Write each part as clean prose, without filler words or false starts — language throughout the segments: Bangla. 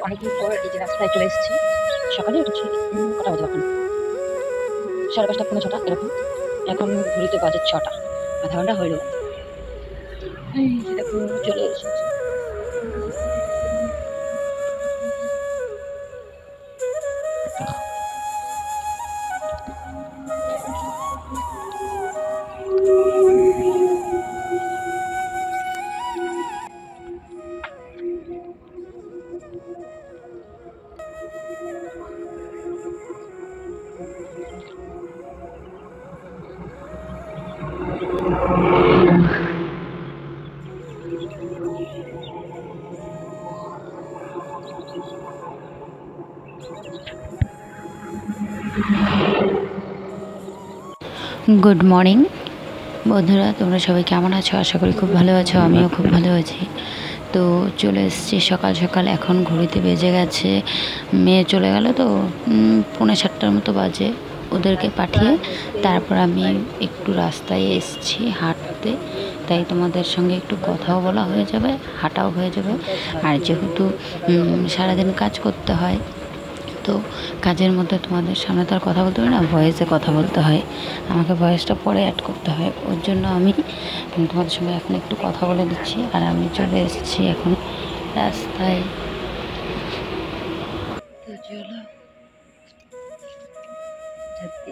অনেকদিন পর এই যে রাস্তায় চলে এসেছি। সকালে উঠেছি, কটা বাজে এখন? 5:30 পৌনে 6টা এরকম। এখন ঘড়িতে বাজে 6টা, আধা ঘন্টা হইল। এই যে দেখো চলে এসেছি। গুড মর্নিং বন্ধুরা, তোমরা সবাই কেমন আছো? আশা করি খুব ভালো আছো। আমিও খুব ভালো আছি। তো চলে এসেছি সকাল সকাল। এখন ঘড়িতে বেজে গেছে, মেয়ে চলে গেল তো পৌনে 7টার মতো বাজে। ওদেরকে পাঠিয়ে তারপর আমি একটু রাস্তায় এসেছি হাঁটতে, তাই তোমাদের সঙ্গে একটু কথাও বলা হয়ে যাবে, হাঁটাও হয়ে যাবে। আর যেহেতু সারাদিন কাজ করতে হয়, তো কাজের মধ্যে তোমাদের সামনে তো আর কথা বলতে হয় না, ভয়েসে কথা বলতে হয়। আমাকে ভয়েসটা পরে অ্যাড করতে হয়, ওর জন্য আমি তোমাদের সঙ্গে এখন একটু কথা বলে দিচ্ছি। আর আমি চলে এসেছি এখন রাস্তায়। তো চলো যাচ্ছি।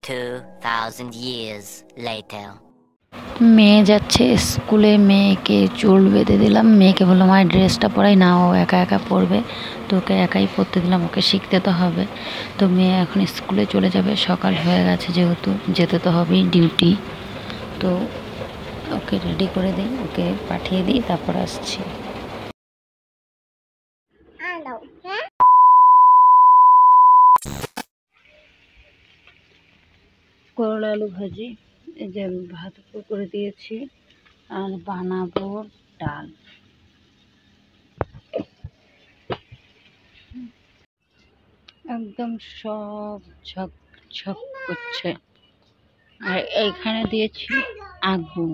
2,000 years later. মেয়ে যাচ্ছে স্কুলে, মেয়েকে চুল বেঁধে দিলাম। মেয়েকে বললাম আমার ড্রেসটা পরাই না, ও একা একা পরবে, তো ওকে একাই পরতে দিলাম, ওকে শিখতে তো হবে। তো মেয়ে এখন স্কুলে চলে যাবে, সকাল হয়ে গেছে যেহেতু যেতে তো হবেই, ডিউটি। তো ওকে রেডি করে দিই, ওকে পাঠিয়ে দিই, তারপর আসছি। করলা আলু ভাজি, এই যে ভাত উপর করে দিয়েছি, আর বানাবো ডাল। একদম সব ঝকঝক করছে, আর এইখানে দিয়েছি আগুন।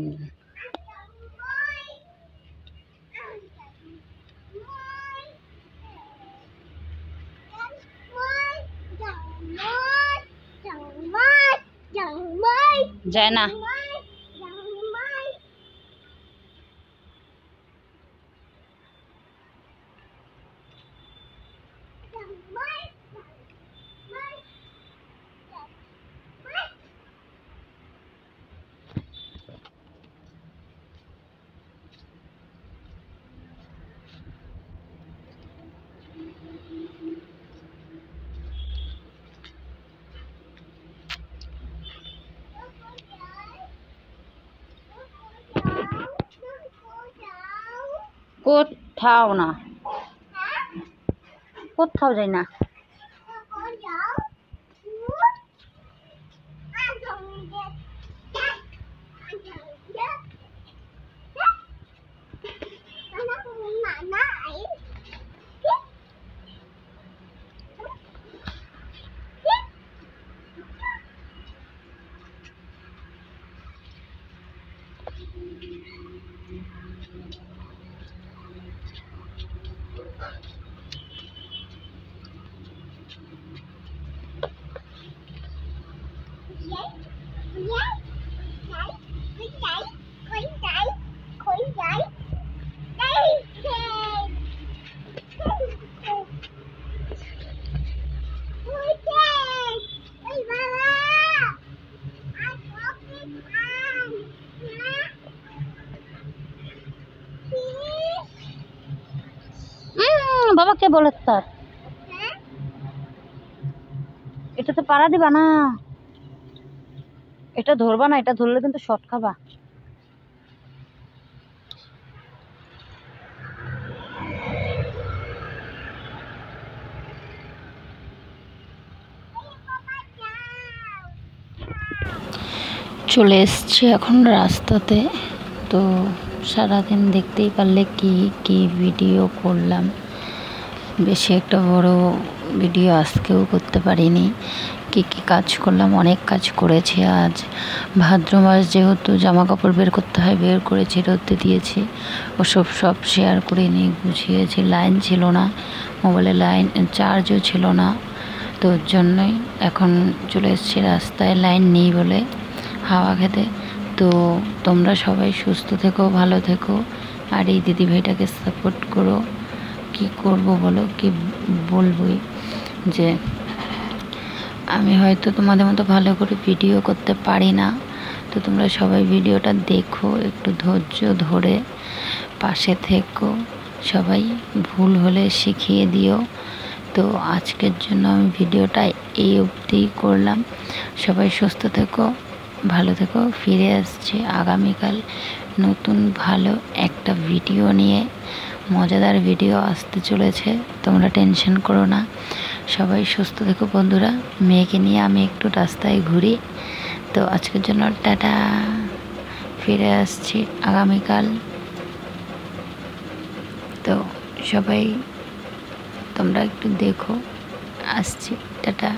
যায় না। কোথাও না, কোথাও যাই না। বাবাকে বলে তার এটাতে পাড়া দিবা না, এটা ধরবা না, এটা ধরলে কিন্তু শর্ট খাবা। চলে এসছি এখন রাস্তাতে। তো সারাদিন দেখতেই পারলে কি কি ভিডিও করলাম, বেশি একটা বড় ভিডিও আজকেও করতে পারিনি। কি কি কাজ করলাম, অনেক কাজ করেছি। আজ ভাদ্র মাস যেহেতু জামা কাপড় বের করতে হয়, বের করেছি, রোদে দিয়েছি, ওসব সব শেয়ার করে নিয়ে গুছিয়েছি। লাইন ছিল না মোবাইলে, লাইন চার্জও ছিল না, তো ওর জন্যই এখন চলে এসেছি রাস্তায়, লাইন নেই বলে হাওয়া খেতে। তো তোমরা সবাই সুস্থ থেকো, ভালো থেকো, আর এই দিদিভাইটাকে সাপোর্ট করো। কি করব বলো, কি বলবই, যে আমি হয়তো তোমাদের মতো ভালো করে ভিডিও করতে পারি না। তো তোমরা সবাই ভিডিওটা দেখো, একটু ধৈর্য ধরে পাশে থেকো, সবাই ভুল হলে শিখিয়ে দিও। তো আজকের জন্য আমি ভিডিওটা এই অবধি করলাম। সবাই সুস্থ থেকো, ভালো থেকো। ফিরে আসছি আগামীকাল নতুন ভালো একটা ভিডিও নিয়ে। মজাদার ভিডিও আসতে চলেছে, তোমরা টেনশন করো না। সবাই সুস্থ থেকো বন্ধুরা। মেয়েকে নিয়ে আমি একটু রাস্তায় ঘুরি। তো আজকের জন্য টাটা, ফিরে আসছি আগামীকাল। তো সবাই তোমরা একটু দেখো, আসছি, টাটা।